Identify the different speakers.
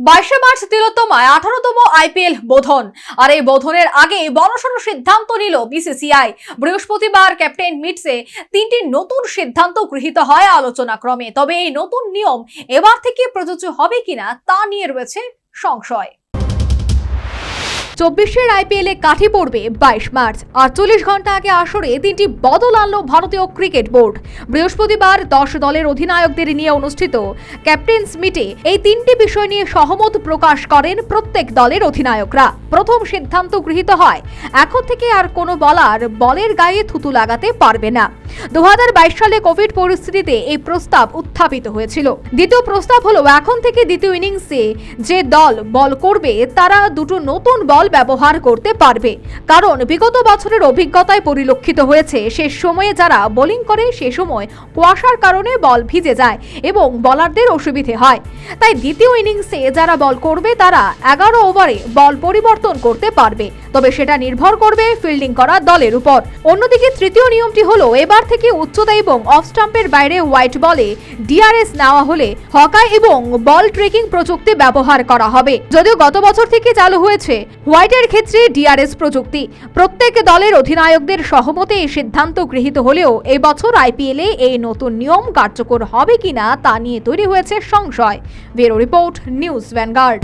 Speaker 1: 22 March তিলোত্তমায় 18তম IPL বোধন। আর এই বোধনের আগে বড়সড় সিদ্ধান্ত নিল বিসিসিআই। বৃহস্পতিবার ক্যাপ্টেন মিটসে তিনটি নতুন সিদ্ধান্ত গৃহীত হয় আলোচনাক্রমে। তবে এই নতুন নিয়ম এবার থেকে প্রযোজ্য হবে কিনা তা নিয়ে রয়েছে সংশয়। 24-এর আইপিএলে কাঠি পড়বে 22 মার্চ। 48 ঘন্টা আগে আসরে তিনটি বদল আনলো ভারতীয় ক্রিকেট বোর্ড। বৃহস্পতিবার 10 দলের অধিনায়কদের নিয়ে অনুষ্ঠিত ক্যাপ্টেন্স মিটে এই তিনটি বিষয় নিয়ে সহমত প্রকাশ করেন প্রত্যেক দলের অধিনায়করা। প্রথম সিদ্ধান্ত গৃহীত হয়, এখন থেকে আর কোনো বলার বলের গায়ে থুতু লাগাতে পারবে না। 2022 সালে কোভিড পরিস্থিতিতে এই প্রস্তাব উত্থাপিত হয়েছিল। দ্বিতীয় প্রস্তাব হলো, এখন থেকে দ্বিতীয় ইনিংসে যে দল বল করবে তারা দুটো নতুন বল ব্যবহার করতে পারবে। কারণ বিগত বছরের অভিজ্ঞতায় পরিলক্ষিত হয়েছে, শেষ সময়ে যারা বোলিং করে সে সময় কুয়াশার কারণে বল ভিজে যায় এবং বলারদের অসুবিধে হয়। তাই দ্বিতীয় ইনিংসে যারা বল করবে তারা 11 ওভারে বল পরিবর্তন করতে পারবে, তবে সেটা নির্ভর করবে ফিল্ডিং করা দলের উপর। অন্যদিকে তৃতীয় নিয়মটি হলো, এবার থেকে উচ্চতা এবং অফ স্টাম্পের বাইরে হোয়াইট বলে ডিআরএস নেওয়া হলে হকাই এবং বল ট্রেকিং প্রযুক্তি ব্যবহার করা হবে। যদিও গত বছর থেকে চালু হয়েছে হোয়াইটের ক্ষেত্রে ডিআরএস প্রযুক্তি। প্রত্যেক দলের অধিনায়কদের সহমতে এই সিদ্ধান্ত গৃহীত হলেও এই বছর আইপিএলে এই নতুন নিয়ম কার্যকর হবে কিনা তা নিয়ে তৈরি হয়েছে সংশয়। Bureau report, news vanguard.